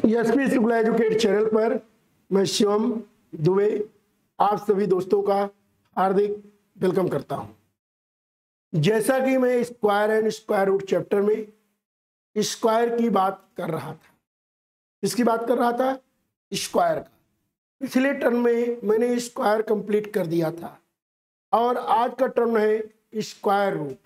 SP Shukla educate channel पर मैं शिवम दुबे आप सभी दोस्तों का हार्दिक वेलकम करता हूं। जैसा कि मैं square and square root chapter में स्क्वायर की बात कर रहा था, इसकी बात कर रहा था स्क्वायर का। पिछले टर्म में मैंने स्क्वायर कंप्लीट कर दिया था और आज का टर्म है स्क्वायर रूट,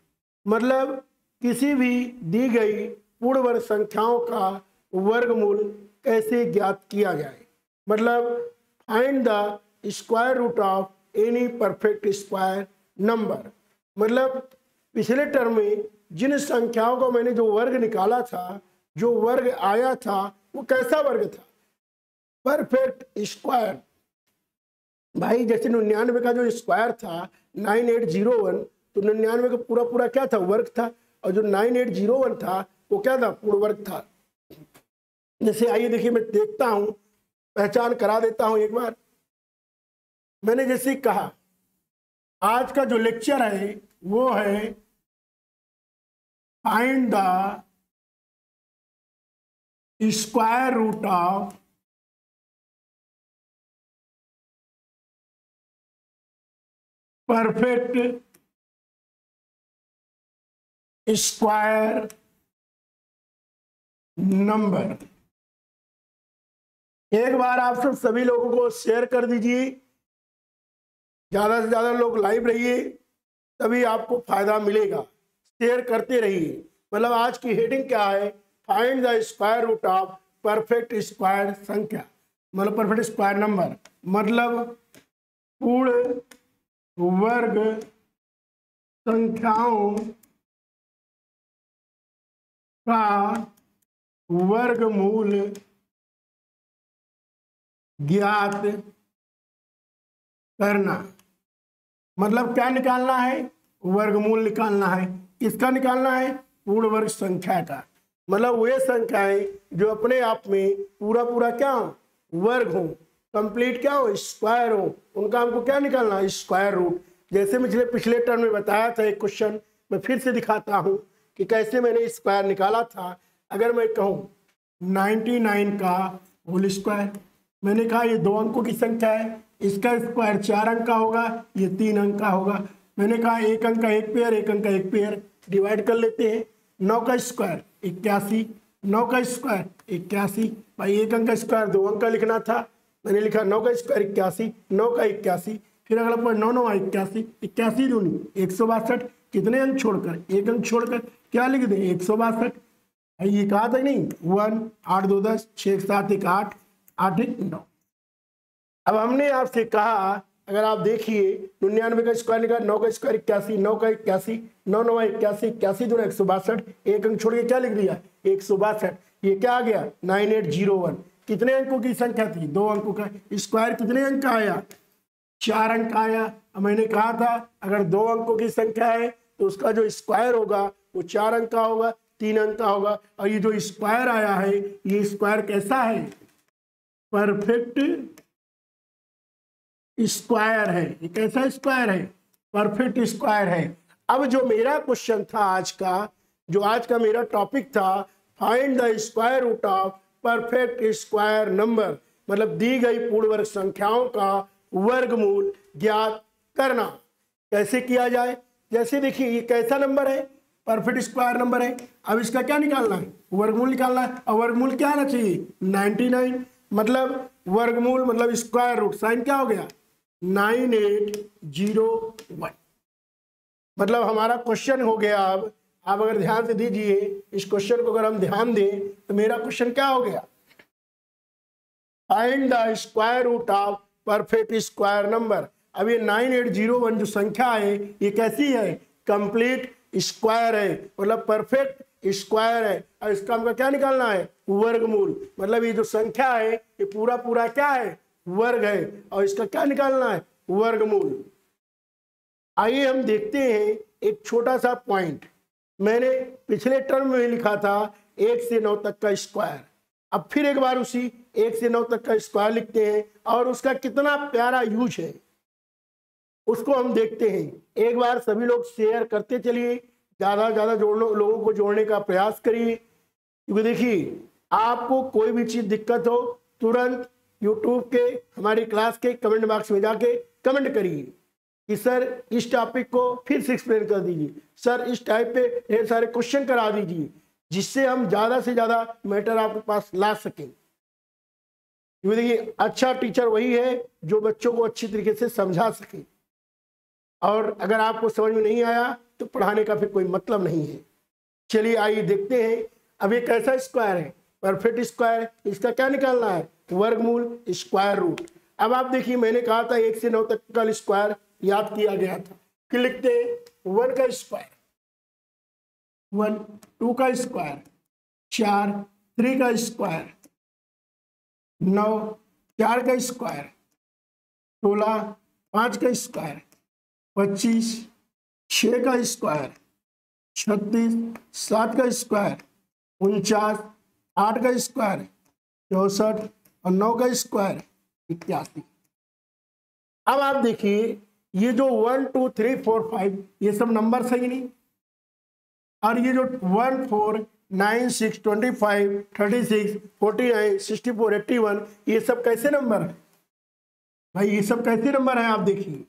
मतलब किसी भी दी गई पूर्ण वर्ग संख्याओं का वर्गमूल कैसे ज्ञात किया जाए, मतलब find the square root of any perfect square number. मतलब पिछले टर्म में जिन संख्याओं को मैंने जो वर्ग निकाला था, जो वर्ग आया था, वो कैसा वर्ग था? Perfect square. भाई जैसे 99 का जो स्क्वायर था 9801, तो 99 का पूरा पूरा क्या था? वर्ग था। और जो 9801 था वो क्या था? पूर्ण वर्ग था। जैसे आइए देखिए, मैं देखता हूं, पहचान करा देता हूं एक बार। मैंने जैसे कहा आज का जो लेक्चर है वो है find the square root of perfect square number. एक बार आप सब सभी लोगों को शेयर कर दीजिए, ज्यादा से ज्यादा लोग लाइव रहिए, तभी आपको फायदा मिलेगा। शेयर करते रहिए। मतलब आज की हेडिंग क्या है? Find the square root of perfect square संख्या, मतलब परफेक्ट स्क्वायर नंबर, मतलब पूर्ण वर्ग संख्याओं का वर्गमूल ज्ञात करना। मतलब क्या निकालना है? वर्गमूल निकालना है। किसका निकालना है? पूर्ण वर्ग संख्या का। मतलब वे संख्याएं जो अपने आप में पूरा पूरा क्या हो? वर्ग हो, कंप्लीट क्या हो? स्क्वायर हो। उनका हमको क्या निकालना है? Square root. जैसे मैं पिछले टर्म में बताया था एक क्वेश्चन, मैं फिर से दिखाता हूं कि कैसे मैंने स्क्वायर निकाला था। अगर मैं कहूं 99 का होल स्क्वायर, मैंने कहा ये 2 अंकों की संख्या है, इसका स्क्वायर 4 अंक का होगा, ये 3 अंक का होगा। मैंने कहा 1 अंक का 1 पेयर, 1 अंक का 1 पेयर, डिवाइड कर लेते हैं। 9 का स्क्वायर 81, 9 का स्क्वायर 81। भाई 1 अंक का स्क्वायर 2 अंक का लिखना था, मैंने लिखा 9 का स्क्वायर 81, 9 का 81, फिर अगला पॉइंट 9 9 81, 81 दूनी 162। कितने अंक छोड़कर? 1 अंक छोड़कर क्या लिख दें? 162। ये कहा था नहीं 1 8 2 10 6 7 1 8 8 1 9। अब हमने आपसे कहा, अगर आप देखिए 99 का स्क्वायर निकाला, 9 का स्क्वायर 81, 9 का 81, 9 9 81, 81 दूना 162, 1 अंक छोड़ के क्या लिख दिया? 162। ये क्या आ गया? 9801। कितने अंकों की संख्या थी? 2 अंकों का। स्क्वायर कितने अंक का आया? 4 अंक का आया। अब मैंने कहा था अगर 2 अंकों की संख्या है तो उसका जो स्क्वायर होगा वो 4 अंक का होगा, 3 अंक का होगा। और ये जो स्क्वायर आया है, ये स्क्वायर कैसा है? परफेक्ट स्क्वायर है। ये कैसा स्क्वायर है? परफेक्ट स्क्वायर है। अब जो मेरा क्वेश्चन था आज का मेरा टॉपिक था, find the square root of perfect square number, मतलब दी गई पूर्ण वर्ग संख्याओं का वर्गमूल ज्ञात करना। कैसे किया जाए? जैसे देखिए ये कैसा नंबर है? परफेक्ट स्क्वायर नंबर है। अब इसका क्या निकालना है? वर्गमूल निकालना है। और वर्गमूल क्या आना चाहिए? 99। मतलब वर्गमूल मतलब स्क्वायर रूट, साइन क्या हो गया? 9801। मतलब हमारा क्वेश्चन हो गया। अब आप अगर ध्यान से दीजिए, इस क्वेश्चन को अगर हम ध्यान दें तो मेरा क्वेश्चन क्या हो गया? Find the square root of perfect square number. अब ये 9801 जो संख्या है ये कैसी है? कंप्लीट स्क्वायर है, मतलब परफेक्ट स्क्वायर है। और इसका हमको क्या निकालना है? वर्गमूल। मतलब ये जो संख्या है ये पूरा पूरा क्या है? वर्ग है। और इसका क्या निकालना है? वर्गमूल। आइए हम देखते हैं एक छोटा सा पॉइंट। मैंने पिछले टर्म में लिखा था 1 से 9 तक का स्क्वायर। अब फिर एक बार उसी 1 से 9 तक का स्क्वायर लिखते हैं और उसका कितना प्यारा यूज है उसको हम देखते हैं। एक बार सभी लोग शेयर करते चलिए, ज्यादा से ज्यादा लोगों को जोड़ने का प्रयास करिए। क्योंकि देखिए आपको कोई भी चीज दिक्कत हो तुरंत यूट्यूब के हमारी क्लास के कमेंट बॉक्स में जाके कमेंट करिए कि सर इस टॉपिक को फिर से एक्सप्लेन कर दीजिए, सर इस टाइप पे ढेर सारे क्वेश्चन करा दीजिए, जिससे हम ज़्यादा से ज़्यादा मैटर आपके पास ला सकें। क्योंकि देखिए अच्छा टीचर वही है जो बच्चों को अच्छी तरीके से समझा सके, और अगर आपको समझ में नहीं आया तो पढ़ाने का फिर कोई मतलब नहीं है। चलिए आइए देखते हैं। अब ये कैसा स्क्वायर है, परफेक्ट स्क्वायर, इसका क्या निकालना है, वर्गमूल स्क्वायर रूट। अब आप देखिए मैंने कहा था 1 से 9 तक का स्क्वायर याद किया गया था, फिर लिखते हैं 1 का स्क्वायर, 1, 2 का स्क्वायर 4, 3 का स्क्वायर 9, 4 का स्क्वायर 16, 5 का स्क्वायर 25, 6 का स्क्वायर 36, 7 का स्क्वायर 49, 8 का स्क्वायर 64 और 9 का स्क्वायर 81। अब आप देखिए ये जो 1 2 3 4 5 ये सब नंबर सही नहीं, और ये जो 1 4 9 6 25 36 49 64 81 ये सब कैसे नंबर है भाई, ये सब कैसे नंबर है? आप देखिए,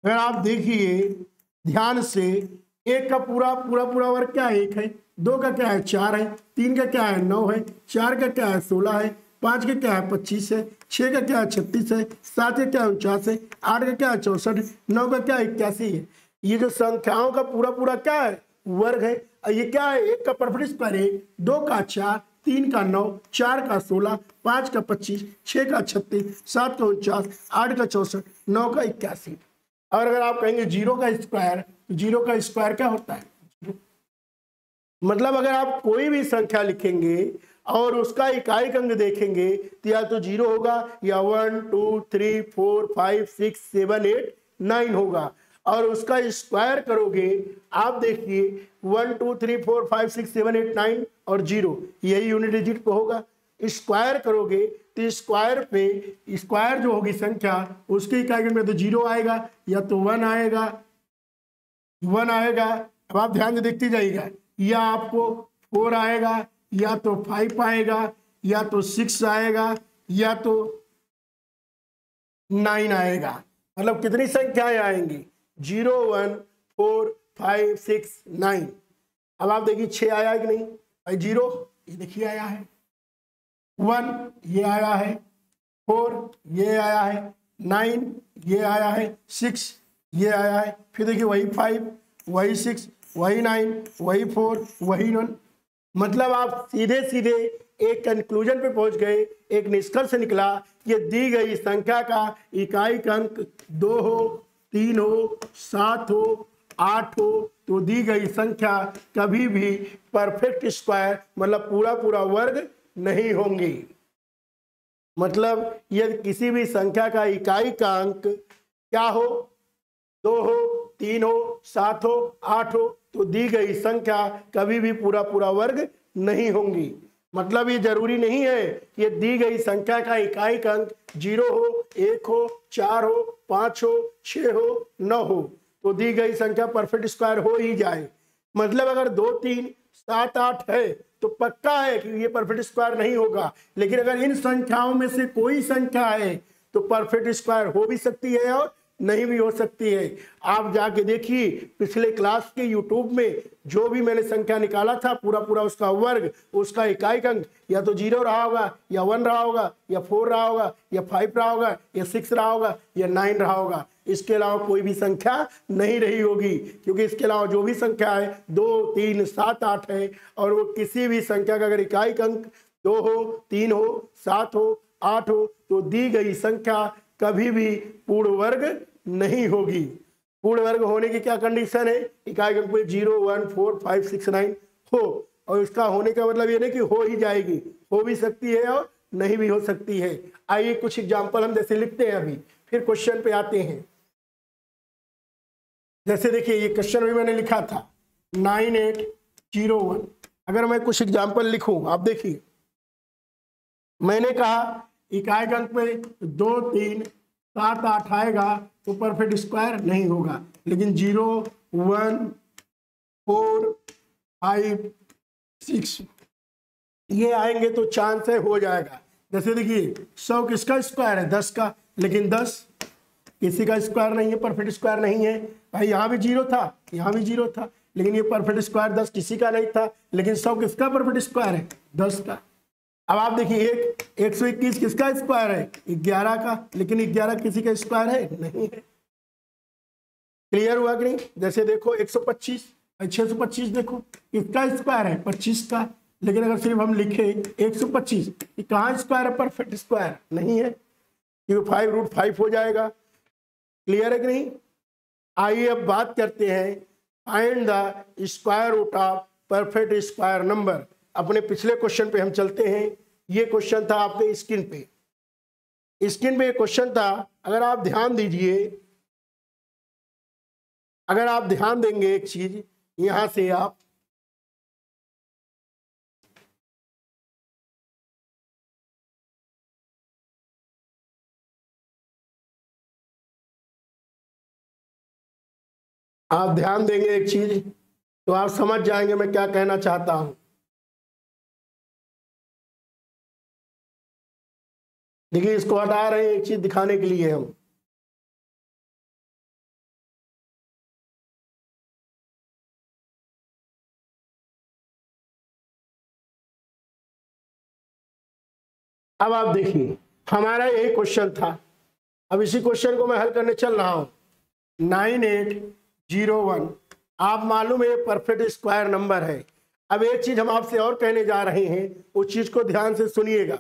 अगर आप देखिए ध्यान से, एक का पूरा पूरा पूरा वर्ग क्या है, 1 है, 2 का क्या है 4 है, 3 का क्या है 9 है, 4 का क्या है 16 है, 5 का क्या है 25 है, 6 का क्या है 36 है, 7 का क्या है 49 है, 8 का क्या है 64 है, 9 का क्या है 81 है। ये जो संख्याओं का पूरा पूरा क्या है, वर्ग है। और ये क्या है, 1 का परफेक्ट स्क्वायर है, 2 का 4, 3 का 9, 4 का 16, 5 का 25, 6 का 36, 7 का 49, 8 का 64, 9 का 81। और अगर आप कहेंगे 0 का स्क्वायर, तो 0 का स्क्वायर क्या होता है, मतलब अगर आप कोई भी संख्या लिखेंगे और उसका इकाई अंक देखेंगे तो या तो 0 होगा या 1 2 3 4 5 6 7 8 9 होगा, और उसका स्क्वायर करोगे आप देखिए 1 2 3 4 5 6 7 8 9 और 0, यही यूनिट डिजिट पे होगा। स्क्वायर करोगे तो स्क्वायर पे स्क्वायर जो होगी संख्या उसके इकाई में तो 0 आएगा या तो 1 आएगा, 1 आएगा। अब आप ध्यान से देखते जाइएगा, या आपको 4 आएगा, या तो 5 आएगा, या तो 6 आएगा, या तो 9 आएगा। मतलब कितनी संख्याएं आएंगी, 0 1 4 5 6 9। अब आप देखिए 6 आया कि नहीं भाई, 0 ये देखिए आया है, 1 ये आया है, 4 ये आया है, 9 ये आया है, 6 ये आया है, फिर देखिए वही 5 वही 6 वही 9 वही 4 वही 1। मतलब आप सीधे सीधे एक कंक्लूजन पे पहुंच गए, एक निष्कर्ष निकला, ये दी गई संख्या का इकाई अंक 2 हो 3 हो 7 हो 8 हो तो दी गई संख्या कभी भी परफेक्ट स्क्वायर मतलब पूरा पूरा वर्ग नहीं होंगी। मतलब यदि किसी भी संख्या का इकाई का अंक क्या हो, 2 हो 3 हो 7 हो 8 हो तो दी गई संख्या कभी भी पूरा पूरा वर्ग नहीं होंगी। मतलब ये जरूरी नहीं है ये दी गई संख्या का इकाई का अंक 0 हो 1 हो 4 हो 5 हो 6 हो 9 हो तो दी गई संख्या परफेक्ट स्क्वायर हो ही जाए। मतलब अगर 2 3 7 8 है तो पक्का है कि ये परफेक्ट स्क्वायर नहीं होगा, लेकिन अगर इन संख्याओं में से कोई संख्या है तो परफेक्ट स्क्वायर हो भी सकती है और नहीं भी हो सकती है। आप जाके देखिए पिछले क्लास के यूट्यूब में जो भी मैंने संख्या निकाला था पूरा पूरा उसका वर्ग उसका इकाई अंक या तो 0 रहा होगा या 1 रहा होगा या 4 रहा होगा या 5 रहा होगा या 6 रहा होगा या 9 रहा होगा। इसके अलावा कोई भी संख्या नहीं रही होगी, क्योंकि इसके अलावा जो भी संख्या है 2 3 7 8 है और वो किसी भी संख्या का अगर इकाई अंक 2 हो 3 हो 7 हो 8 हो तो दी गई संख्या कभी भी पूर्ण वर्ग नहीं होगी। पूर्ण वर्ग होने की क्या कंडीशन है, इकाई अंक में 0 1 4 5 6 9 हो, और इसका होने का मतलब ये नहीं कि हो ही जाएगी, हो भी सकती है और नहीं भी हो सकती है। आइए कुछ एग्जांपल हम जैसे लिखते हैं अभी, फिर क्वेश्चन पे आते हैं। जैसे देखिए ये क्वेश्चन भी मैंने लिखा था 9801। अगर मैं कुछ एग्जांपल लिखूं, आप देखिए मैंने कहा इकाई अंक में 2 3 7 8 आएगा तो परफेक्ट स्क्वायर नहीं होगा, लेकिन 0 1 4 5 6 ये आएंगे तो चांस है हो जाएगा। जैसे देखिए 100 किसका स्क्वायर है? 10 का, लेकिन 10 किसी का स्क्वायर नहीं है, परफेक्ट स्क्वायर नहीं है भाई। यहाँ भी 0 था, यहाँ भी 0 था, लेकिन ये परफेक्ट स्क्वायर 10 किसी का नहीं था, लेकिन 100 किसका परफेक्ट स्क्वायर है? 10 का। अब आप देखिए 121 किसका स्क्वायर है? 11 का, लेकिन 11 किसी का स्क्वायर है? नहीं है। क्लियर हुआ कि नहीं? जैसे देखो 125 625 देखो किसका स्क्वायर है? 25 का, लेकिन अगर सिर्फ हम लिखे 125, ये कहाँ स्क्वायर है? परफेक्ट स्क्वायर नहीं है, क्योंकि 5√5 हो जाएगा। क्लियर है कि नहीं? आइए अब बात करते हैं find the square root of perfect square number. अपने पिछले क्वेश्चन पे हम चलते हैं। ये क्वेश्चन था आपके स्क्रीन पे, स्क्रीन पे ये क्वेश्चन था। अगर आप ध्यान दीजिए, अगर आप ध्यान देंगे एक चीज, यहां से आप ध्यान देंगे एक चीज तो आप समझ जाएंगे मैं क्या कहना चाहता हूं। देखिए इसको हटा रहे हैं एक चीज दिखाने के लिए हम। अब आप देखिए हमारा यही क्वेश्चन था। अब इसी क्वेश्चन को मैं हल करने चल रहा हूं। 9801 आप मालूम है परफेक्ट स्क्वायर नंबर है। अब एक चीज हम आपसे और कहने जा रहे हैं, उस चीज को ध्यान से सुनिएगा,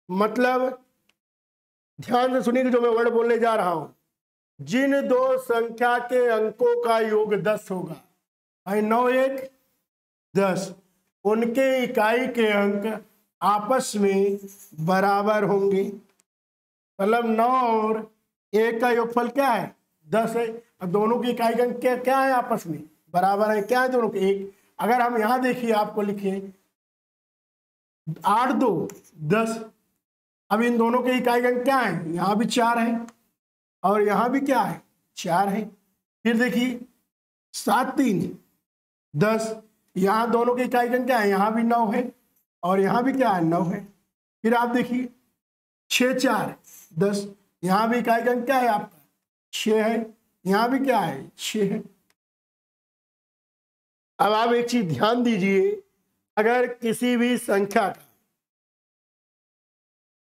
मतलब ध्यान से सुनिए जो मैं वर्ड बोलने जा रहा हूं। जिन दो संख्या के अंकों का योग 10 होगा, भाई 9 1 10, उनके इकाई के अंक आपस में बराबर होंगे। मतलब 9 और 1 का योगफल क्या है? 10 है। अब दोनों की इकाई का अंक क्या है? आपस में बराबर है। क्या है दोनों के? 1। अगर हम यहां देखिए, आपको लिखे 8 2 10, अब इन दोनों के इकाई का अंक क्या है? यहाँ भी 4 है और यहाँ भी क्या है? 4 है। फिर देखिए 7 3 10, यहाँ दोनों के इकाई का अंक क्या है? यहाँ भी 9 है और यहाँ भी क्या है? 9 है। फिर आप देखिए 6 4 10, यहाँ भी इकाई का अंक क्या है आपका? 6 है, यहाँ भी क्या है? 6 है। अब आप एक चीज ध्यान दीजिए, अगर किसी भी संख्या का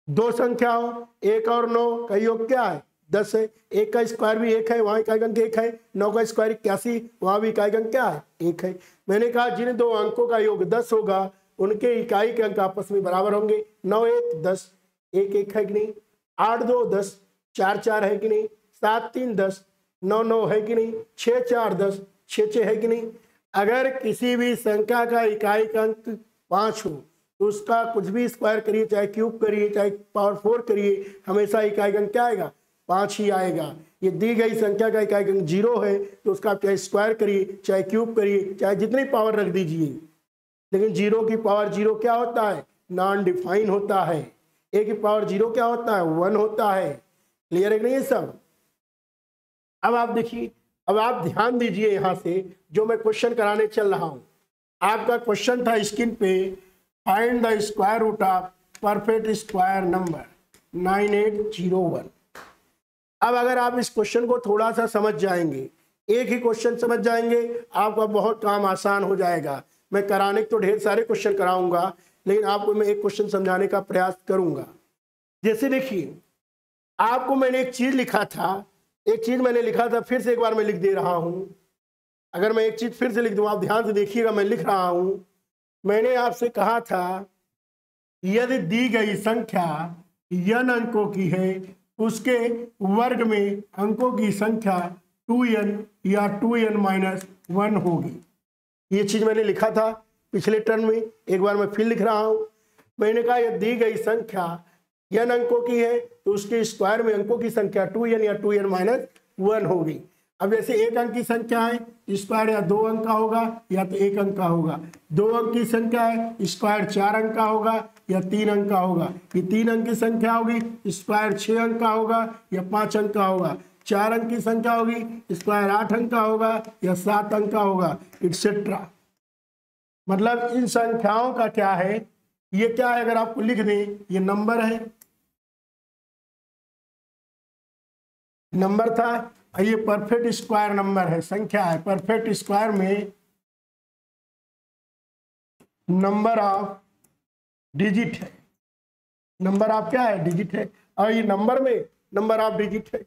दो संख्या हो, 1 और 9 का योग क्या है? 10 है। 1 का स्क्वायर भी 1 है, वहां इकाई अंक 1 है। 9 का स्क्वायर 81, वहां भी इकाई अंक क्या है? 1 है। मैंने कहा जिन दो अंकों का योग 10 होगा, उनके इकाई के अंक आपस में बराबर होंगे। 9 1 10, 1 1 है कि नहीं? 8 2 10, 4 4 है कि नहीं? 7 3 10, 9 9 है कि नहीं? 6 4 10, 6 6 है कि नहीं? अगर किसी भी संख्या का इकाई का अंक 5 हो तो उसका कुछ भी स्क्वायर करिए, चाहे क्यूब करिए, चाहे पावर 4 करिए, हमेशा इकाई अंक क्या आएगा? 5 ही आएगा। ये दी गई संख्या का इकाई अंक 0 है तो उसका चाहे स्क्वायर करिए, चाहे क्यूब करिए, चाहे जितनी पावर रख दीजिए, लेकिन 0 की पावर 0 क्या होता है? नॉन डिफाइन होता है। ए की पावर 0 क्या होता है? 1 होता है। क्लियर है कि नहीं ये सब? अब आप देखिए, अब आप ध्यान दीजिए यहां से जो मैं क्वेश्चन कराने चल रहा हूं। आपका क्वेश्चन था स्क्रीन पे, find the square root of perfect square number 9801। अब अगर आप इस क्वेश्चन को थोड़ा सा समझ जाएंगे, एक ही क्वेश्चन समझ जाएंगे, आपका बहुत काम आसान हो जाएगा। मैं कराने तो ढेर सारे क्वेश्चन कराऊंगा, लेकिन आपको मैं एक क्वेश्चन समझाने का प्रयास करूंगा। जैसे देखिए, आपको मैंने एक चीज लिखा था, एक चीज मैंने लिखा था, फिर से एक बार मैं लिख दे रहा हूं। अगर मैं एक चीज फिर से लिख दूं, आप ध्यान से देखिएगा, मैं लिख रहा हूं। मैंने आपसे कहा था यदि दी गई संख्या n अंकों की है, उसके वर्ग में अंकों की संख्या 2n या 2n-1 होगी। ये चीज मैंने लिखा था पिछले टर्म में, एक बार मैं फिर लिख रहा हूं। मैंने कहा यदि दी गई संख्या n अंकों की है तो उसके स्क्वायर में अंकों की संख्या 2n या 2n-1 होगी। अब जैसे एक अंक की संख्या है, स्क्वायर या 2 अंक का होगा या तो 1 अंक का होगा। 2 अंक की संख्या है, स्क्वायर 4 अंक का होगा या 3 अंक का होगा। ये 3 अंक की संख्या होगी, स्क्वायर 6 अंक का होगा या 5 अंक का होगा। 4 अंक की संख्या होगी, स्क्वायर 8 अंक का होगा या 7 अंक का होगा, इट्सेट्रा। मतलब इन संख्याओं का क्या है, ये क्या है अगर आपको लिख दें, ये नंबर है, नंबर था, और ये परफेक्ट स्क्वायर नंबर है, संख्या है। परफेक्ट स्क्वायर में नंबर ऑफ डिजिट है, नंबर ऑफ क्या है, डिजिट है, और ये नंबर में नंबर ऑफ डिजिट है।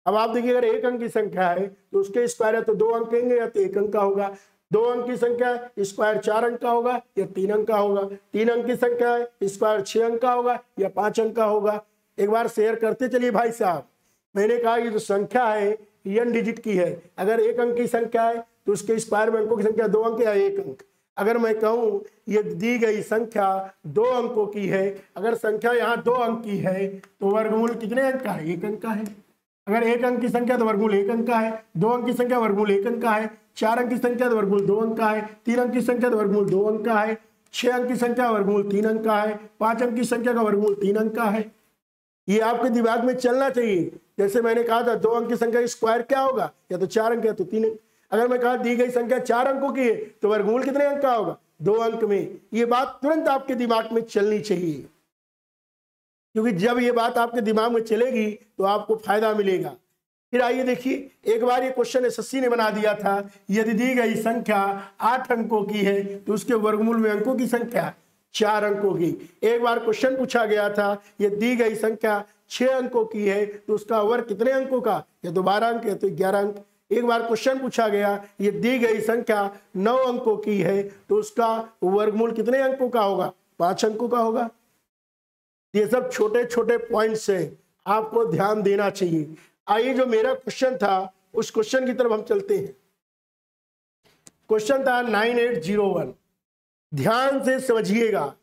अब आप देखिए अगर एक अंक की संख्या है तो उसके स्क्वायर है तो 2 अंक कहेंगे या तो 1 अंक का होगा। 2 अंक की संख्या है स्क्वायर 4 अंक का होगा या 3 अंक का होगा। 3 अंक की संख्या है स्क्वायर 6 अंक का होगा या 5 अंक का होगा। एक बार शेयर करते चलिए भाई साहब। मैंने कहा ये जो संख्या है n डिजिट की है। अगर 1 अंक की संख्या है तो उसके स्क्वायर में अंकों की संख्या 2 अंक या 1 अंक। अगर मैं कहूं ये दी गई संख्या 2 अंकों की है, अगर संख्या यहाँ 2 अंक की है तो वर्गमूल कितने अंक का है, 1 अंक का है। अगर 1 अंक की संख्या तो वर्गमूल 1 अंक का है, 2 अंक की संख्या वर्गमूल 1 अंक का है, 4 अंक की संख्या तो वर्गमूल 2 अंक का है, 3 अंक की संख्या तो वर्गमूल 2 अंक का है, 6 अंक की संख्या वर्गमूल 3 अंक का है, 5 अंक की संख्या का वर्गमूल 3 अंक का है। ये आपके दिमाग में चलना चाहिए। जैसे मैंने कहा था 2 अंक की संख्या स्क्वायर क्या होगा, या तो 4 अंक या तो 3 अंक। अगर मैं कहा दी गई संख्या 4 अंकों की है तो वर्गमूल कितने अंक का होगा, 2 अंक में। ये बात तुरंत आपके दिमाग में चलनी चाहिए, क्योंकि जब ये बात आपके दिमाग में चलेगी तो आपको फायदा मिलेगा। फिर आइए देखिए, एक बार ये क्वेश्चन एसएससी ने बना दिया था, यदि दी गई संख्या 8 अंकों की है तो उसके वर्गमूल में अंकों की संख्या 4 अंकों की। एक बार क्वेश्चन पूछा गया था, ये दी गई संख्या 6 अंकों की है तो उसका वर्ग कितने अंकों का, या तो 12 अंक या तो 11 अंक। एक बार क्वेश्चन पूछा गया, ये दी गई संख्या 9 अंकों की है तो उसका वर्गमूल कितने अंकों का होगा, 5 अंकों का होगा। ये सब छोटे छोटे पॉइंट्स हैं, आपको ध्यान देना चाहिए। आइए जो मेरा क्वेश्चन था उस क्वेश्चन की तरफ हम चलते हैं। क्वेश्चन था 9801। ध्यान से समझिएगा,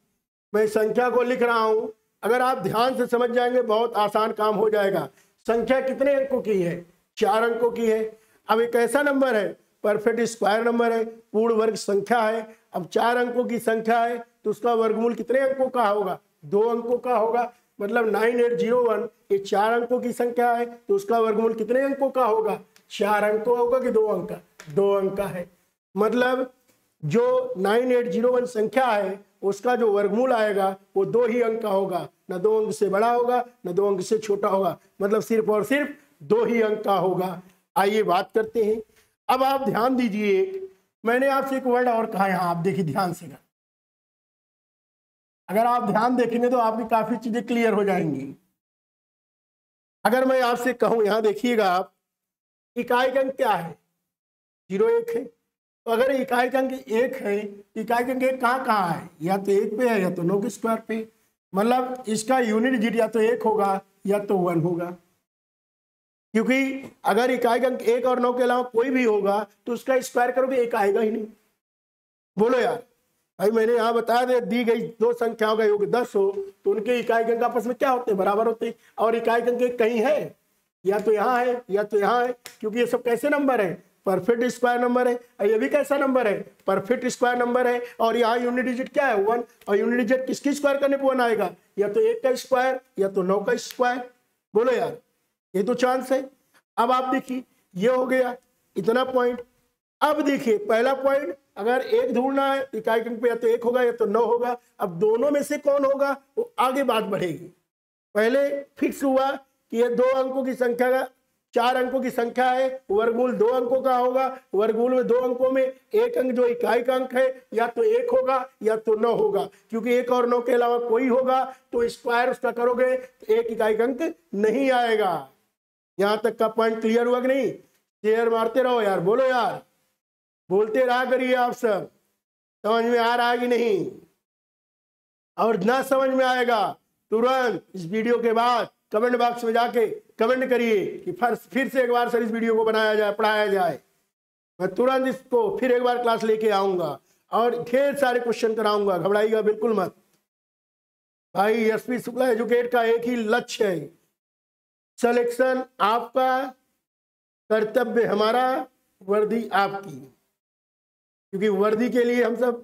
मैं संख्या को लिख रहा हूं, अगर आप ध्यान से समझ जाएंगे बहुत आसान काम हो जाएगा। संख्या कितने अंकों की है, 4 अंकों की है। अब एक ऐसा नंबर है, परफेक्ट स्क्वायर नंबर है, पूर्ण वर्ग संख्या है। अब 4 अंकों की संख्या है तो उसका वर्गमूल कितने अंकों का होगा, 2 अंकों का होगा। मतलब 9801 ये 4 अंकों की संख्या है तो उसका वर्गमूल कितने अंकों का होगा, 4 अंकों होगा कि 2 अंक का, 2 अंक का है। मतलब जो 9801 संख्या है उसका जो वर्गमूल आएगा वो 2 ही अंक का होगा, ना 2 अंक से बड़ा होगा ना 2 अंक से छोटा होगा, मतलब सिर्फ और सिर्फ 2 ही अंक का होगा। आइए बात करते हैं। अब आप ध्यान दीजिए, मैंने आपसे एक वर्ड और कहा, यहाँ आप देखिए ध्यान से। अगर आप ध्यान देखेंगे तो आपकी काफी चीजें क्लियर हो जाएंगी। अगर मैं आपसे कहूं, यहां देखिएगा आप, इकाई का अंक क्या है, 01 है। तो अगर इकाई का अंक 1 है, इकाई का अंक 1 कहाँ है, या तो 1 पे है या तो 9 के स्क्वायर पे। मतलब इसका यूनिट डिजिट या तो 1 होगा या तो 1 होगा, क्योंकि अगर इकाई का अंक 1 और 9 के अलावा कोई भी होगा तो उसका स्क्वायर करोगे 1 आएगा ही नहीं। बोलो यार भाई, मैंने यहाँ बताया था दी गई 2 संख्याओं का योग 10 हो तो उनके इकाई के अंक आपस में क्या होते हैं, बराबर होते हैं। और इकाई के अंक कहीं है, या तो यहाँ है या तो यहाँ है, क्योंकि ये सब कैसे नंबर है, परफेक्ट स्क्वायर नंबर है। और ये भी कैसा नंबर है, परफेक्ट स्क्वायर नंबर है। और यहाँ यूनिट डिजिट क्या है, 1। और यूनिट डिजिट किसकी स्क्वायर करने पर 1 आएगा, या तो 1 का स्क्वायर या तो 9 का स्क्वायर। बोलो यार, ये तो चांस है। अब आप देखिए, ये हो गया इतना पॉइंट। अब देखिए पहला पॉइंट, अगर 1 ढूंढना है इकाई अंक पे या तो 1 होगा या तो 9 होगा। अब दोनों में से कौन होगा, वो आगे बात बढ़ेगी। पहले फिक्स हुआ कि ये 2 अंकों की संख्या का, 4 अंकों की संख्या है, वर्गमूल 2 अंकों का होगा। वर्गमूल में 2 अंकों में 1 अंक जो इकाई का अंक है या तो 1 होगा या तो 9 होगा, क्योंकि 1 और 9 के अलावा कोई होगा तो स्क्वायर उसका करोगे तो 1 इकाई का अंक नहीं आएगा। यहां तक का पॉइंट क्लियर हुआ कि नहीं? शेयर मारते रहो यार, बोलो यार, बोलते रहा करिए आप सब। समझ में आ रहा है कि नहीं? और ना समझ में आएगा तुरंत इस वीडियो के बाद कमेंट बॉक्स में जाके कमेंट करिए कि फिर से एक बार सर इस वीडियो को बनाया जाए, पढ़ाया जाए। मैं तुरंत इसको फिर एक बार क्लास लेके आऊंगा और ढेर सारे क्वेश्चन कराऊंगा, घबराइएगा बिल्कुल मत। भाई एसपी शुक्ला एजुकेट का एक ही लक्ष्य है, सिलेक्शन आपका, कर्तव्य हमारा, वर्दी आपकी। क्योंकि वर्दी के लिए हम सब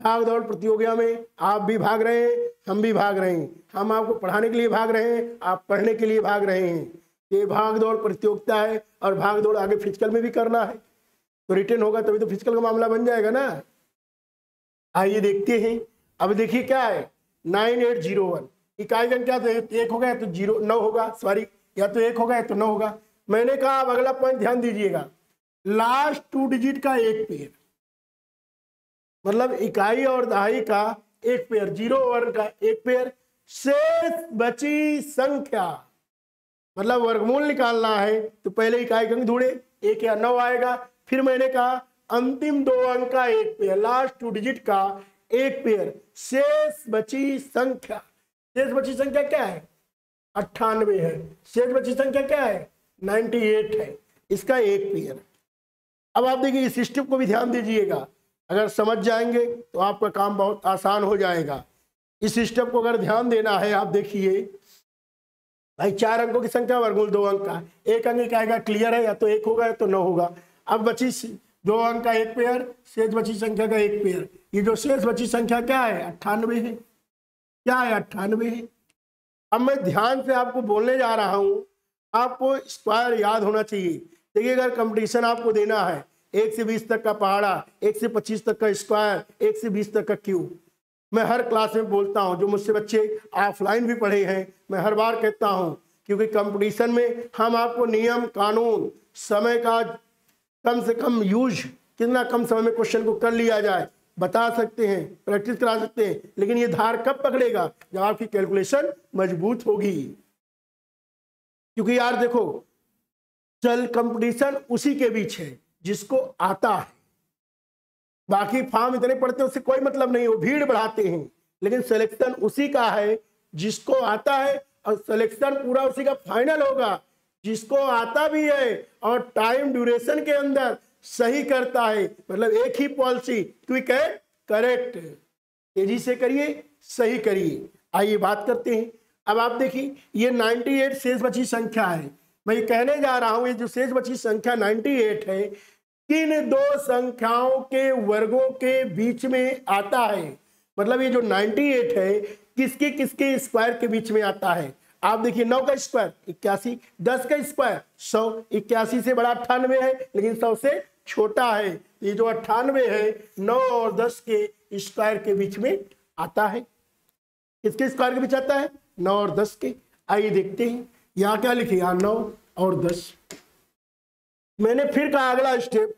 भाग दौड़ प्रतियोगिता में, आप भी भाग रहे हैं, हम भी भाग रहे हैं। हम आपको पढ़ाने के लिए भाग रहे हैं, आप पढ़ने के लिए भाग रहे हैं। ये भाग दौड़ प्रतियोगिता है और भाग दौड़ आगे फिजिकल में भी करना है। तो रिटर्न होगा तभी तो फिजिकल का मामला बन जाएगा ना। आइए देखते हैं। अब देखिए क्या है 9801, इकाई अंक क्या, तो एक होगा या तो 9 होगा, सॉरी, या तो 1 होगा या तो 9 होगा। मैंने कहा अब अगला पॉइंट ध्यान दीजिएगा, लास्ट 2 डिजिट का एक पेयर, मतलब इकाई और दहाई का एक पेयर, 0 और 1 का एक पेयर, शेष बची संख्या, मतलब वर्गमूल निकालना है तो पहले इकाई अंक ढूंढे, 1 या 9 आएगा। फिर मैंने कहा अंतिम 2 अंक का एक पेयर, लास्ट 2 डिजिट का एक पेयर, शेष बची संख्या। शेष बची संख्या क्या है 98 है, शेष बची संख्या क्या है 98 है, इसका एक पेयर। अब आप देखिए इस स्टेप को भी ध्यान दीजिएगा, अगर समझ जाएंगे तो आपका काम बहुत आसान हो जाएगा। इस स्टेप को अगर ध्यान देना है, आप देखिए भाई 4 अंकों की संख्या, वर्गमूल 2 अंक का, एक अंक आएगा, क्लियर है, या तो 1 होगा या तो 9 होगा। अब बची 2 अंक का एक पेयर, शेष बची संख्या का एक पेयर। ये जो शेष बची संख्या क्या है 98 है, क्या है 98 है। अब मैं ध्यान से आपको बोलने जा रहा हूं, आपको स्क्वायर याद होना चाहिए। देखिए अगर कंपटीशन आपको देना है 1 से 20 तक का पहाड़ा, 1 से 25 तक का स्क्वायर, 1 से 20 तक का क्यूब, मैं हर क्लास में बोलता हूं, जो मुझसे बच्चे ऑफलाइन भी पढ़े हैं, मैं हर बार कहता हूं, क्योंकि कंपटीशन में हम आपको नियम कानून, समय का कम से कम यूज, कितना कम समय में क्वेश्चन को कर लिया जाए बता सकते हैं, प्रैक्टिस करा सकते हैं, लेकिन ये धार कब पकड़ेगा जब आपकी कैलकुलेशन मजबूत होगी। क्योंकि यार देखो, चल कंपटीशन उसी के बीच है जिसको आता है, बाकी फॉर्म इतने पढ़ते हैं उससे कोई मतलब नहीं, वो भीड़ बढ़ाते हैं, लेकिन सिलेक्शन उसी का है जिसको आता है, और सिलेक्शन पूरा उसी का फाइनल होगा जिसको आता भी है और टाइम ड्यूरेशन के अंदर सही करता है। मतलब एक ही पॉलिसी, क्विक है करेक्ट, तेजी से करिए, सही करिए। आइए बात करते हैं। अब आप देखिए ये 98 शेष बची संख्या है। मैं ये कहने जा रहा हूं, ये जो शेष बची संख्या 98 है, किन दो संख्याओं के वर्गों के बीच में आता है। मतलब ये जो 98 है किसके किसके स्क्वायर के बीच में आता है। आप देखिए 9 का स्क्वायर 81, 10 का स्क्वायर 100, 81 से बड़ा 98 है लेकिन 100 से छोटा है। ये जो 98 है 9 और 10 के स्क्वायर के बीच में आता है। किसके स्क्वायर के बीच आता है 9 और 10 के। आइए देखते हैं यहाँ क्या लिखे, यहाँ 9 और 10। मैंने फिर कहा अगला स्टेप,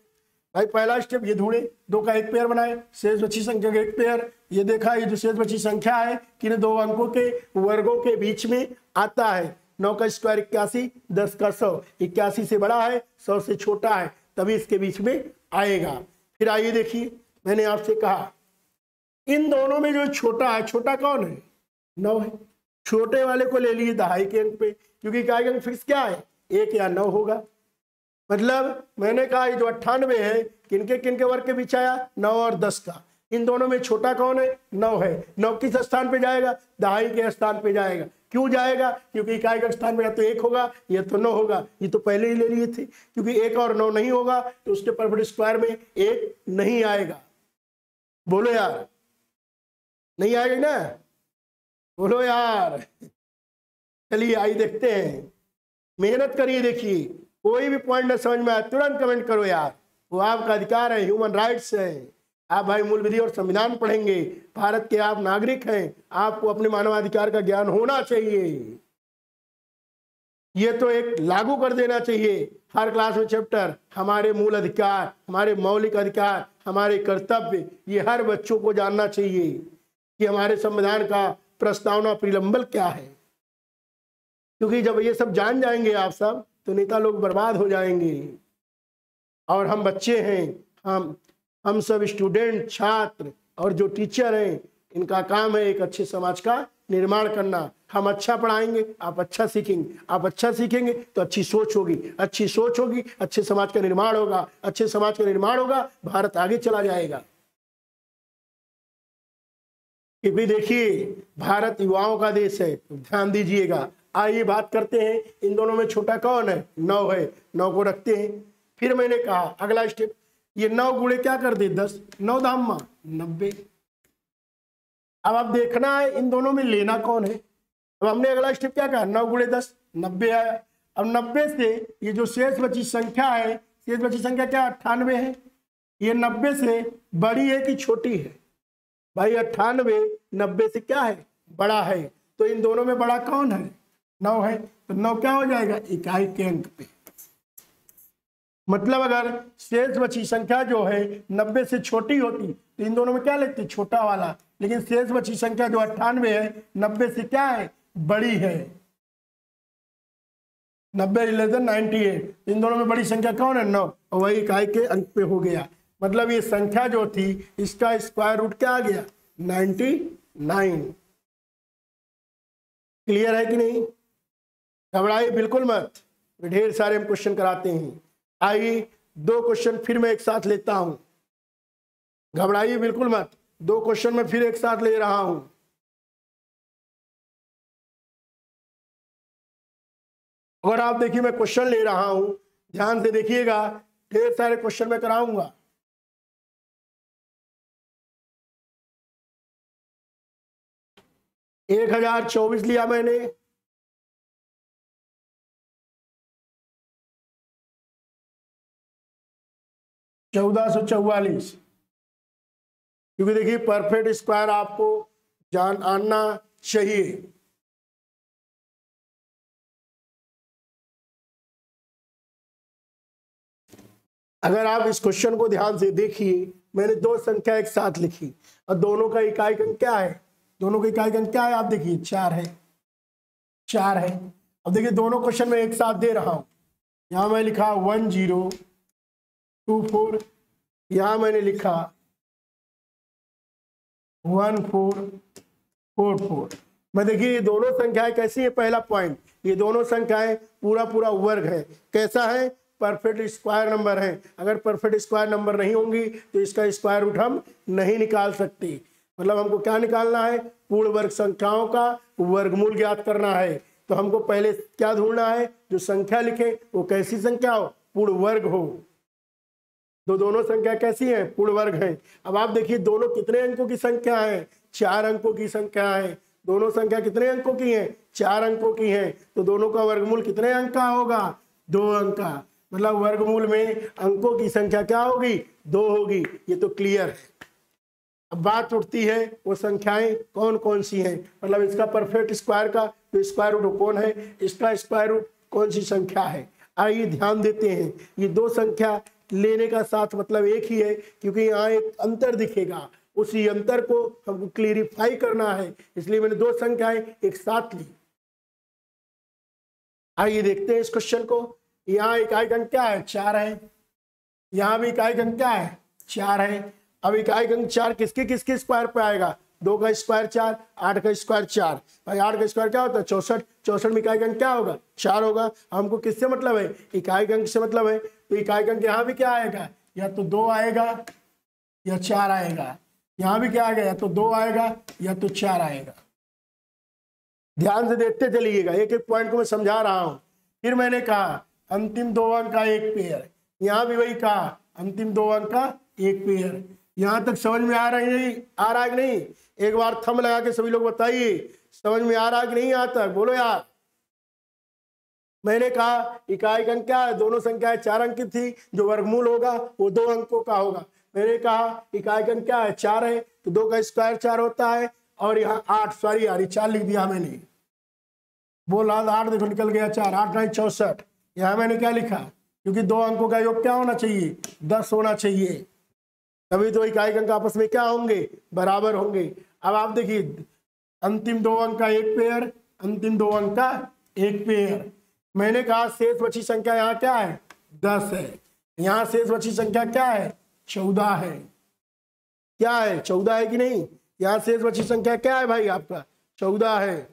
भाई पहला स्टेप ये ढूंढे, 2 का एक पेयर बनाए, शेष बची संख्या का एक पेयर। ये देखा ये जो शेष बची संख्या है किन दो अंकों के वर्गों के बीच में आता है। 9 का स्क्वायर 81, 10 का 100, 81 से बड़ा है 100 से छोटा है, तभी इसके बीच में आएगा। फिर आइए देखिए, मैंने आपसे कहा इन दोनों में जो छोटा है, छोटा कौन है 9 है, छोटे वाले को ले लिए दहाई के अंक पे, क्योंकि इकाई अंक फिक्स क्या है 1 या 9 होगा। मतलब मैंने कहा ये जो 98 है किनके वर्ग के बीच आया 9 और 10 का। इन दोनों में छोटा कौन है 9 है। 9 किस स्थान पे जाएगा दहाई के स्थान पे जाएगा। क्यों जाएगा, क्योंकि इकाई के स्थान पे या तो 1 होगा या तो 9 होगा। ये तो पहले ही ले लिए थे, क्योंकि 1 और 9 नहीं होगा तो उसके परफेक्ट स्क्वायर में 1 नहीं आएगा। बोलो यार, नहीं आएगा ना, बोलो यार। चलिए आइए देखते हैं, मेहनत करिए। देखिए कोई भी पॉइंट न समझ में आए तुरंत कमेंट करो यार, वो आपका अधिकार है, ह्यूमन राइट्स है। आप भाई मूल विधि और संविधान पढ़ेंगे, भारत के आप नागरिक हैं, आपको अपने मानवाधिकार का ज्ञान होना चाहिए। ये तो एक लागू कर देना चाहिए हर क्लास में चैप्टर, हमारे मूल अधिकार, हमारे मौलिक अधिकार, हमारे कर्तव्य, ये हर बच्चों को जानना चाहिए कि हमारे संविधान का प्रस्तावना प्रिलम्बल क्या है। क्योंकि जब ये सब जान जाएंगे आप सब तो नेता लोग बर्बाद हो जाएंगे। और हम बच्चे हैं, हम सब स्टूडेंट, छात्र और जो टीचर हैं, इनका काम है एक अच्छे समाज का निर्माण करना। हम अच्छा पढ़ाएंगे, आप अच्छा सीखेंगे, आप अच्छा सीखेंगे तो अच्छी सोच होगी, अच्छी सोच होगी, अच्छे समाज का निर्माण होगा, अच्छे समाज का निर्माण होगा, भारत आगे चला जाएगा। क्योंकि देखिए भारत युवाओं का देश है, ध्यान दीजिएगा। आइए बात करते हैं इन दोनों में छोटा कौन है 9 है, 9 को रखते हैं। फिर मैंने कहा अगला स्टेप, ये 9 गुणे क्या कर दे 10, 9 धामा 90। अब आप देखना है इन दोनों में लेना कौन है। अब हमने अगला स्टेप क्या कहा 9 गुणे 10 90 आया। अब 90 से ये जो शेष बची संख्या है, शेष बची संख्या क्या 98 है, ये 90 से बड़ी है कि छोटी है, भाई 98 90 से क्या है, बड़ा है। तो इन दोनों में बड़ा कौन है, 9 है। तो 9 क्या हो जाएगा, इकाई के अंक पे। मतलब अगर शेष बची संख्या जो है 90 से छोटी होती तो इन दोनों में क्या लेते, छोटा वाला। लेकिन शेष बची संख्या जो 98 है 90 से क्या है, बड़ी है। 90 > 98, इन दोनों में बड़ी संख्या कौन है, 9, और वही इकाई के अंक पे हो गया। मतलब ये संख्या जो थी इसका स्क्वायर रूट क्या आ गया, 99। क्लियर है कि नहीं, घबराइए बिल्कुल मत, ढेर सारे हम क्वेश्चन कराते हैं। आइए 2 क्वेश्चन फिर मैं एक साथ लेता हूं, घबराइए बिल्कुल मत, 2 क्वेश्चन मैं फिर एक साथ ले रहा हूं। और आप देखिए मैं क्वेश्चन ले रहा हूं, ध्यान से देखिएगा, ढेर सारे क्वेश्चन मैं कराऊंगा। एक 1024 लिया मैंने, 1444, क्योंकि देखिए परफेक्ट स्क्वायर आपको जानना चाहिए। अगर आप इस क्वेश्चन को ध्यान से देखिए, मैंने 2 संख्या एक साथ लिखी और दोनों का इकाई अंक क्या है, दोनों का इकाई अंक क्या है, आप देखिए 4 है, 4 है। अब देखिए दोनों क्वेश्चन में एक साथ दे रहा हूं, यहां मैं लिखा 1024, यहां मैंने लिखा 1444। मैं देखिए ये दोनों संख्याएं कैसी है, पहला पॉइंट, ये दोनों संख्याएं पूरा पूरा वर्ग है। कैसा है, परफेक्ट स्क्वायर नंबर है। अगर परफेक्ट स्क्वायर नंबर नहीं होंगी तो इसका स्क्वायर रूट हम नहीं निकाल सकते। मतलब हमको क्या निकालना है, पूर्ण वर्ग संख्याओं का वर्गमूल ज्ञात करना है। तो हमको पहले क्या ढूंढना है, जो संख्या लिखे वो कैसी संख्या हो, पूर्ण वर्ग हो। तो दोनों संख्या कैसी है, पूर्ण वर्ग है। अब आप देखिए दोनों कितने अंकों की संख्या है, 4 अंकों की संख्या है। दोनों संख्या कितने अंकों की है, 4 अंकों की है। तो दोनों का वर्गमूल कितने अंक का होगा, 2 अंक का। मतलब वर्गमूल में अंकों की संख्या क्या होगी, 2 होगी। ये तो क्लियर है। अब बात उठती है वो संख्याएं कौन कौन सी हैं, मतलब इसका परफेक्ट स्क्वायर का तो स्क्वायर रूट कौन है, इसका स्क्वायर रूट कौन सी संख्या है। आइए ध्यान देते हैं, ये 2 संख्या लेने का साथ मतलब एक ही है, क्योंकि यहाँ एक अंतर दिखेगा, उसी अंतर को हमको क्लियरिफाई करना है, इसलिए मैंने 2 संख्याएं एक साथ ली। आइए देखते हैं इस क्वेश्चन को। यहाँ इकाई अंक क्या है, 4 है। यहाँ भी इकाई अंक क्या है, 4 है। अब इकाई अंक 4 किसके किसके स्क्वायर पे आएगा, 2 का स्क्वायर 4, 8 का स्क्वायर 4। भाई 8 का स्क्वायर क्या होता है, 64। 64 में इकाई अंक क्या होगा, 4 होगा। हमको किससे मतलब है, इकाई अंक से मतलब है। तो इकाई अंक यहाँ भी क्या आएगा, या तो 2 आएगा या 4 आएगा। यहाँ भी क्या आएगा, या तो 2 आएगा या तो 4 आएगा। ध्यान से देखते चलिएगा, एक एक पॉइंट को मैं समझा रहा हूं। फिर मैंने कहा अंतिम 2 अंक का एक पेयर, यहाँ भी वही कहा अंतिम 2 अंक का एक पेयर। यहां तक समझ में आ रहा है नहीं, आ रहा है कि नहीं, एक बार थंब लगा के सभी लोग बताइए समझ में आ रहा है कि नहीं आता है, बोलो यार। मैंने कहा इकाई अंक क्या है, दोनों संख्याएं 4 अंक की थी, जो वर्गमूल होगा वो 2 अंकों का होगा। मैंने कहा इकाई अंक क्या है, 4 है, तो 2 का स्क्वायर 4 होता है। और यहाँ 8, सॉरी यार 4 लिख दिया मैंने, बोला 8 देखो निकल गया 4, 8 9 64। यहाँ मैंने क्या लिखा, क्योंकि 2 अंकों का योग क्या होना चाहिए, 10 होना चाहिए, तभी तो इकाई अंक आपस में क्या होंगे, बराबर होंगे। अब आप देखिए अंतिम 2 अंक का एक पेयर, अंतिम 2 अंक का एक पेयर। मैंने कहा शेष बची संख्या यहाँ क्या है, 10 है। यहाँ शेष बची संख्या क्या है, 14 है। क्या है, 14 है कि नहीं। यहाँ शेष बची संख्या क्या है भाई, आपका 14 है।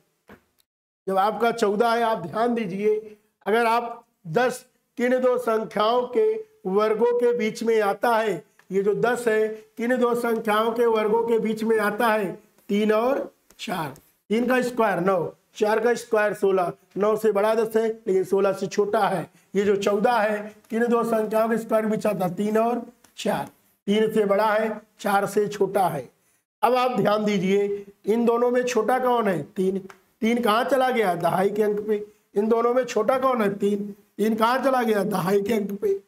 जब आपका 14 है, आप ध्यान दीजिए, अगर आप 10 किन 2 संख्याओं के वर्गों के बीच में आता है, ये जो 10 है किन 2 संख्याओं के वर्गों के बीच में आता है, 3 और 4। 3 का स्क्वायर 9, 4 का स्क्वायर 16, 9 से बड़ा 10 है लेकिन 16 से छोटा है। ये जो 14 है किन 2 संख्याओं के स्क्वायर बीच आता है, 3 और 4। 3 से बड़ा है, 4 से छोटा है। अब आप ध्यान दीजिए इन दोनों में छोटा कौन है, 3। 3 कहाँ चला गया, दहाई के अंक पे। इन दोनों में छोटा कौन है, 3। 3 कहाँ चला गया, दहाई के अंक पे।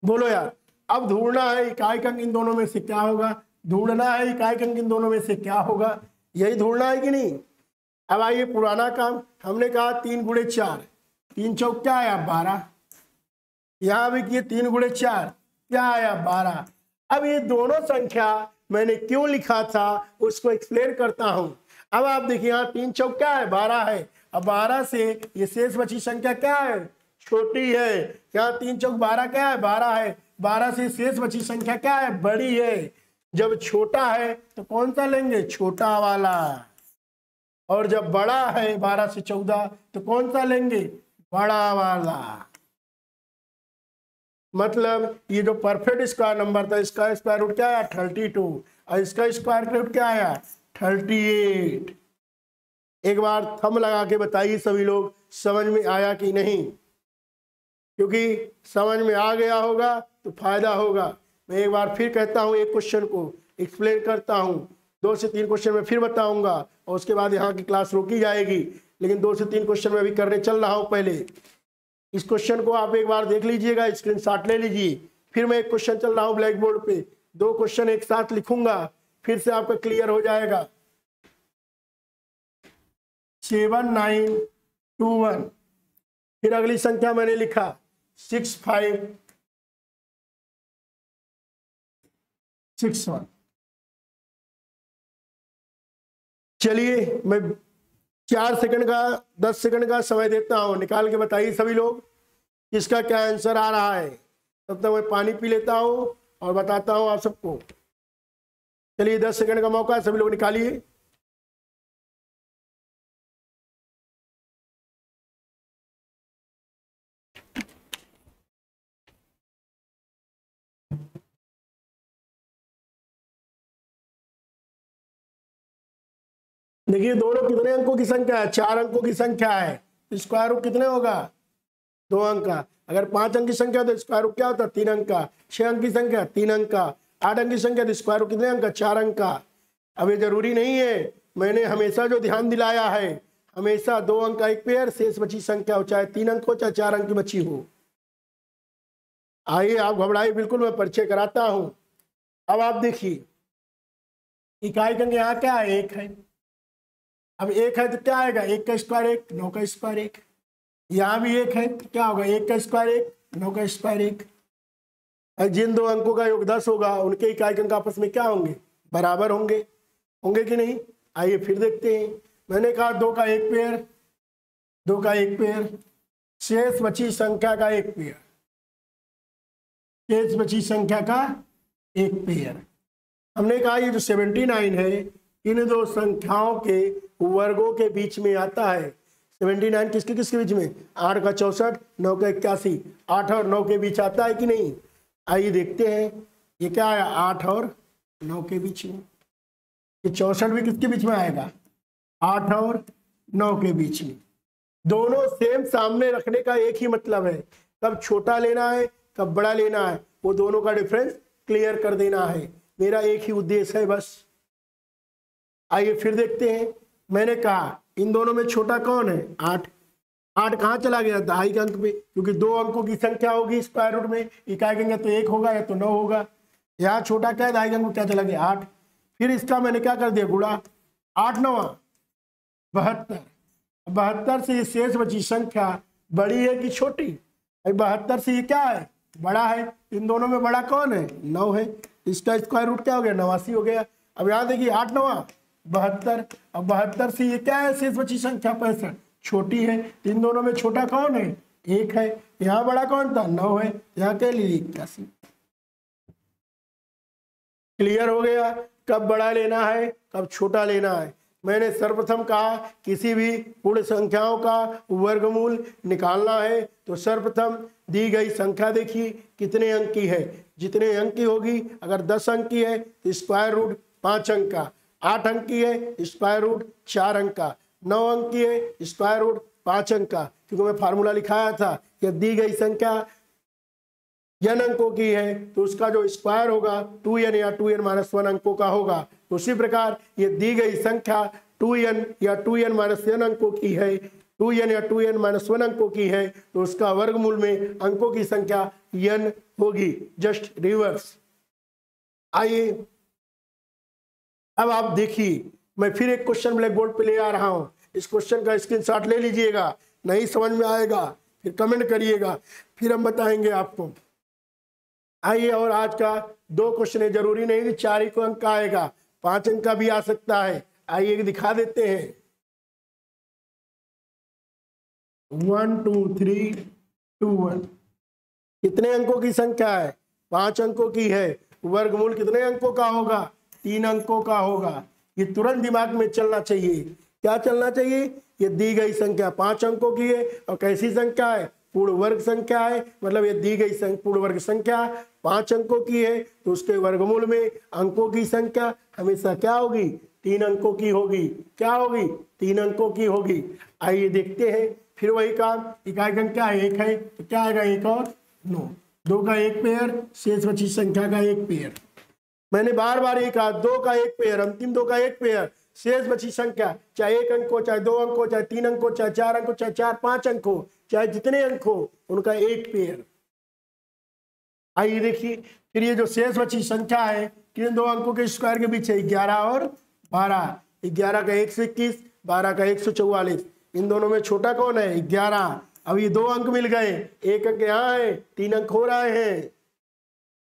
बोलो यार, अब ढूंढना है इकाई अंक इन दोनों में से क्या होगा, ढूंढना है इकाई अंक इन दोनों में से क्या होगा, यही ढूंढना है कि नहीं। अब आइए पुराना काम, हमने कहा 3 गुणे 4, 3 चौक क्या आया 12, यहां भी किए 3 गुणे 4 क्या आया 12। अब ये दोनों संख्या मैंने क्यों लिखा था उसको एक्सप्लेन करता हूं। अब आप देखिए यहाँ 3 चौक क्या है 12 है, अब 12 से ये शेष बची संख्या क्या है छोटी है, यहाँ 3 चौक 12 क्या है 12 है, 12 से शेष बची संख्या क्या है बड़ी है। जब छोटा है तो कौन सा लेंगे छोटा वाला, और जब बड़ा है 12 से 14 तो कौन सा लेंगे बड़ा वाला। मतलब ये जो परफेक्ट स्क्वायर नंबर था इसका स्क्वायर रूट क्या आया 32 और इसका स्क्वायर रूट क्या आया 38। एक बार थंब लगा के बताइए सभी लोग समझ में आया कि नहीं, क्योंकि समझ में आ गया होगा तो फायदा होगा। मैं एक बार फिर कहता हूँ, एक क्वेश्चन को एक्सप्लेन करता हूँ, 2 से 3 क्वेश्चन में फिर बताऊंगा और उसके बाद यहाँ की क्लास रोकी जाएगी, लेकिन 2 से 3 क्वेश्चन में भी करने चल रहा हूँ। पहले इस क्वेश्चन को आप एक बार देख लीजिएगा, स्क्रीनशॉट ले लीजिए, फिर मैं एक क्वेश्चन चल रहा हूँ ब्लैक बोर्ड पे, 2 क्वेश्चन एक साथ लिखूंगा फिर से आपका क्लियर हो जाएगा। 7921, फिर अगली संख्या मैंने लिखा 6561। चलिए मैं 4 सेकंड का 10 सेकंड का समय देता हूं, निकाल के बताइए सभी लोग किसका क्या आंसर आ रहा है। तब तक मैं पानी पी लेता हूं और बताता हूं आप सबको। चलिए 10 सेकंड का मौका है, सभी लोग निकालिए। देखिए दोनों कितने अंकों की संख्या है 4 अंकों की संख्या है, स्क्वायर रूट कितने होगा 2 अंक का। अगर 5 अंक की संख्या तो स्क्वायर रूट क्या होता है 3 अंक का। 6 अंक की संख्या 3 अंक का। 8 अंक की संख्या तो स्क्वायर रूट कितने अंक का 4 अंक का। अब ये जरूरी नहीं है, मैंने हमेशा जो ध्यान दिलाया है हमेशा 2 अंक का एक पेयर, शेष बची संख्या हो चाहे 3 अंक हो चाहे 4 अंक की बची हो। आइए आप घबराइए बिल्कुल, मैं परिचय कराता हूं। अब आप देखिए इकाई अंक यहाँ क्या है 1 है, अब 1 है तो क्या आएगा 1 का स्क्वायर 1, 9 का स्क्वायर 1। यहाँ भी 1 है तो क्या होगा 1 का स्क्वायर 1, 9 का स्क्वायर 1। जिन 2 अंकों का योग 10 होगा उनके इकाई अंक आपस में क्या होंगे बराबर होंगे, होंगे कि नहीं। आइए फिर देखते हैं। मैंने कहा 2 का एक पेयर, 2 का एक पेयर, शेष बची संख्या का एक पेयर, शेष बची संख्या का एक पेयर। हमने कहा ये जो 79 है इन 2 संख्याओं के वर्गों के बीच में आता है। 79 किसके किसके बीच में 8 का 64, 9 का 81, 8 और 9 के बीच आता है कि नहीं। आइए देखते हैं ये क्या आया 8 और 9 के बीच में। ये 64 भी किसके बीच में आएगा 8 और 9 के बीच में। दोनों सेम सामने रखने का एक ही मतलब है, कब छोटा लेना है कब बड़ा लेना है, वो दोनों का डिफरेंस क्लियर कर देना है। मेरा एक ही उद्देश्य है बस। आइए फिर देखते हैं। मैंने कहा इन दोनों में छोटा कौन है 8। 8 कहाँ चला गया दहाई के अंक पे, क्योंकि 2 अंकों की संख्या होगी स्क्वायर रूट में, इकाई अंक तो 1 होगा या तो 9 होगा। यहाँ छोटा क्या है दहाई अंक क्या चला गया 8। फिर इसका मैंने क्या कर दिया गुणा, 8 9 72। 72 से ये शेष बची संख्या बड़ी है कि छोटी, 72 से ये क्या है बड़ा है। इन दोनों में बड़ा कौन है 9 है, इसका स्क्वायर रूट क्या हो गया 89 हो गया। अब यहाँ देखिए 8 9 72, अब 72 से ये क्या है शेष बची संख्या 65 छोटी है। इन दोनों में छोटा कौन है 1 है, यहाँ बड़ा कौन था 9 है, यहाँ कह लीजिए 81। क्लियर हो गया कब बड़ा लेना है कब छोटा लेना है। मैंने सर्वप्रथम कहा किसी भी पूर्ण संख्याओं का वर्गमूल निकालना है तो सर्वप्रथम दी गई संख्या देखिए कितने अंक की है, जितने अंक की होगी। अगर 10 अंक की है तो स्क्वायर रूट 5 अंक का, 8 अंक की है स्क्वायर रूट 4 अंक का, 9 अंक की है स्क्वायर रूट 5 अंक का। क्योंकि मैं फार्मूला लिखाया था कि दी गई संख्या n अंकों की है तो उसका जो स्क्वायर होगा 2n या 2n-1 अंकों का होगा। तो उसी प्रकार ये दी गई संख्या 2n या 2n-n अंकों की है, 2n या 2n-1 अंकों की है तो उसका वर्गमूल में अंकों की संख्या n होगी, जस्ट रिवर्स। आइए अब आप देखिए, मैं फिर एक क्वेश्चन ब्लैक बोर्ड पे ले आ रहा हूँ। इस क्वेश्चन का स्क्रीनशॉट ले लीजिएगा, नहीं समझ में आएगा फिर कमेंट करिएगा, फिर हम बताएंगे आपको। आइए, और आज का 2 क्वेश्चन है, जरूरी नहीं कि 4 ही को अंक का आएगा, 5 अंक का भी आ सकता है। आइए दिखा देते हैं। 1 2 3 2 1 कितने अंकों की संख्या है? 5 अंकों की है। वर्गमूल कितने अंकों का होगा? 3 अंकों का होगा। ये तुरंत दिमाग में चलना चाहिए। क्या चलना चाहिए? ये दी गई संख्या 5 अंकों की है और कैसी संख्या है? पूर्ण वर्ग संख्या है। मतलब ये दी गई पूर्ण वर्ग संख्या 5 अंकों की है, तो उसके वर्गमूल में अंकों की संख्या हमेशा क्या होगी? 3 अंकों की होगी। क्या होगी? 3 अंकों की होगी। आइए देखते हैं। फिर वही काम, इकाई अंक क्या है? 1 है, तो क्या आएगा? 1 और 9, 2 का 1 पेयर, शेष बची संख्या का 1 पेयर। मैंने बार बार ये कहा, 2 का 1 पेयर, अंतिम 2 का 1 पेयर, शेष बची संख्या, चाहे 1 अंक हो, चाहे 2 अंक हो, चाहे 3 अंक हो, चाहे 4 अंक हो, चाहे 4-5 अंक हो, चाहे जितने अंक हो, उनका 1 पेयर। आइए देखिए, फिर ये जो शेष बची संख्या है किन 2 अंकों के स्क्वायर के बीच है? 11 और 12। 11 का 121, 12 का 144। इन दोनों में छोटा कौन है? 11। अब ये 2 अंक मिल गए, 1 अंक यहाँ है, 3 अंक हो रहे हैं।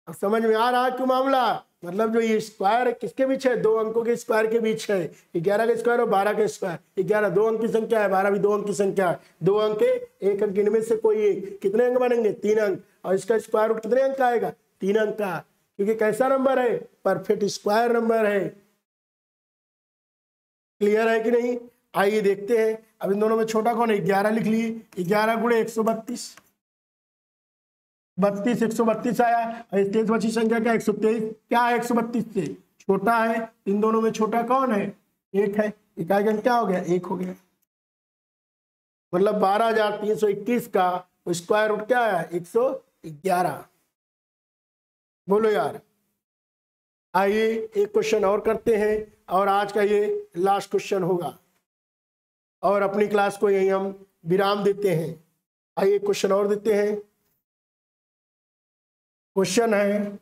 अब समझ में आ रहा है क्यों मामला? मतलब जो ये स्क्वायर है किसके बीच है? 2 अंकों के स्क्वायर के बीच है। 11 का स्क्वायर और 12 का स्क्वायर। 11 2 अंक की संख्या है, 12 भी 2 अंक की संख्या है। 2 अंक है, 1 अंक इनमें से कोई एक। कितने अंक बनेंगे? 3 अंक। और इसका स्क्वायर रूट कितने अंक का आएगा? 3 अंक का, क्योंकि कैसा नंबर है? परफेक्ट स्क्वायर नंबर है। क्लियर है कि नहीं? आइए देखते हैं। अब इन दोनों में छोटा कौन है? 11 लिख लिए। 11 गुणे 132, 32 132 आया। और शेष बची संख्या क्या? 123। क्या है 132 से? छोटा है। इन दोनों में छोटा कौन है? 1 है। इकाई अंक क्या हो गया? 1 हो गया। मतलब 12,321 का स्क्वायर रूट क्या है? 111। बोलो यार। आइए एक क्वेश्चन और करते हैं, और आज का ये लास्ट क्वेश्चन होगा, और अपनी क्लास को यही हम विराम देते हैं। आइए क्वेश्चन और देते हैं। क्वेश्चन है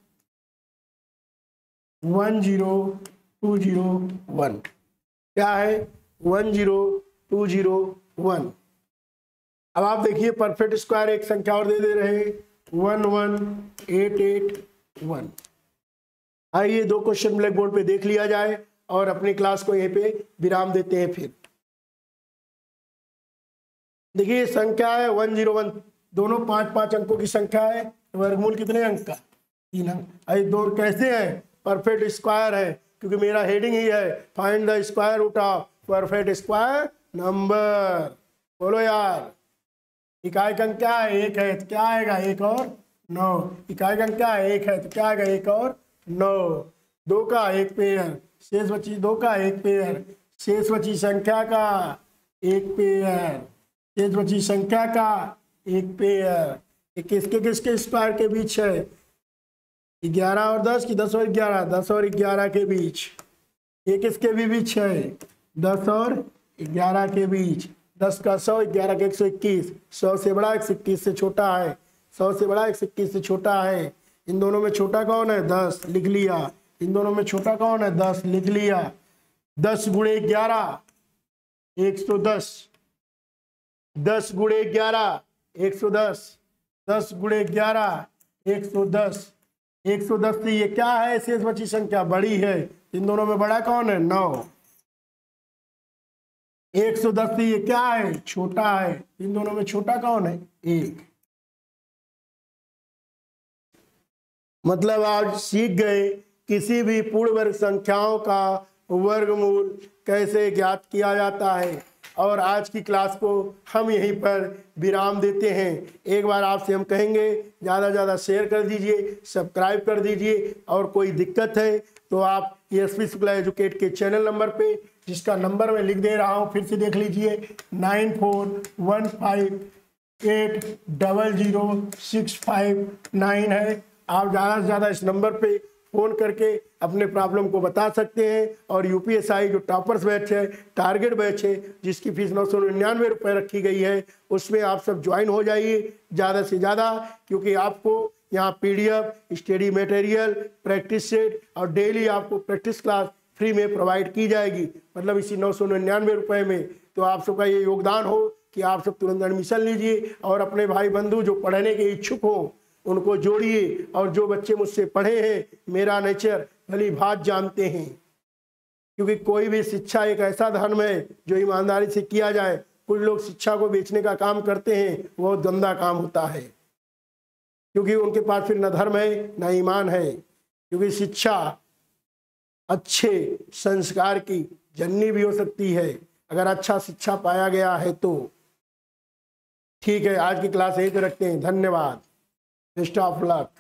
10201। क्या है? 10201। अब आप देखिए, परफेक्ट स्क्वायर एक संख्या और दे रहे हैं, 11881। आइए 2 क्वेश्चन ब्लैक बोर्ड पे देख लिया जाए, और अपनी क्लास को यहीं पे विराम देते हैं। फिर देखिए, संख्या है 101, दोनों 5-5 अंकों की संख्या है। वर्गमूल कितने अंक का? 3 अंक। अरे 2 कैसे है? परफेक्ट स्क्वायर है, क्योंकि मेरा हेडिंग ही है find the square root of perfect square number. बोलो यार। इकाई अंक क्या है? 1 है, तो क्या आएगा? 1 और 9। इकाई अंक क्या है? 1 है, तो क्या आएगा? 1 और 9। 2 का 1 पेयर, शेष बची 2 का 1 पेयर, शेष बची संख्या का 1 पेयर, शेष बची संख्या का 1 पेयर। ये किसके किसके स्क्वायर के बीच है? 11 और 10 की 10 और 11, 10 और 11 के बीच। ये किसके भी बीच है? 10 और 11 के बीच। 10 का 100, 11 का 121। 100 से बड़ा 121 से छोटा है, 100 से बड़ा 121 से छोटा है। इन दोनों में छोटा कौन है? 10, लिख लिया। इन दोनों में छोटा कौन है? 10, लिख लिया। 10 गुणे 11 110, 10 गुणे 11 110, 10 गुणे 11 110। 110 से ये क्या है? शेष बची संख्या बड़ी है। इन दोनों में बड़ा कौन है? 9। 110 से ये क्या है? छोटा है। इन दोनों में छोटा कौन है? 1। मतलब आज सीख गए किसी भी पूर्ण वर्ग संख्याओं का वर्गमूल कैसे ज्ञात किया जाता है। और आज की क्लास को हम यहीं पर विराम देते हैं। एक बार आपसे हम कहेंगे, ज़्यादा से ज़्यादा शेयर कर दीजिए, सब्सक्राइब कर दीजिए, और कोई दिक्कत है तो आप एसपी शुक्ला एजुकेट के चैनल नंबर पे, जिसका नंबर मैं लिख दे रहा हूँ, फिर से देख लीजिए, 9415800659 है। आप ज़्यादा से ज़्यादा इस नंबर पे फ़ोन करके अपने प्रॉब्लम को बता सकते हैं। और यूपीएसआई जो टॉपर्स बैच है, टारगेट बैच है, जिसकी फीस 999 रुपये रखी गई है, उसमें आप सब ज्वाइन हो जाइए ज़्यादा से ज़्यादा, क्योंकि आपको यहाँ PDF, study material, practice set और डेली आपको प्रैक्टिस क्लास फ्री में प्रोवाइड की जाएगी। मतलब इसी 999 रुपये में तो आप सबका ये योगदान हो कि आप सब तुरंत एडमिशन लीजिए और अपने भाई बंधु जो पढ़ने के इच्छुक हो उनको जोड़िए। और जो बच्चे मुझसे पढ़े हैं मेरा नेचर भली भांति जानते हैं, क्योंकि कोई भी शिक्षा एक ऐसा धर्म है जो ईमानदारी से किया जाए। कुछ लोग शिक्षा को बेचने का काम करते हैं, वो गंदा काम होता है, क्योंकि उनके पास फिर न धर्म है न ईमान है। क्योंकि शिक्षा अच्छे संस्कार की जननी भी हो सकती है अगर अच्छा शिक्षा पाया गया है तो। ठीक है, आज की क्लास यहीं पे रखते हैं। धन्यवाद। Best of luck.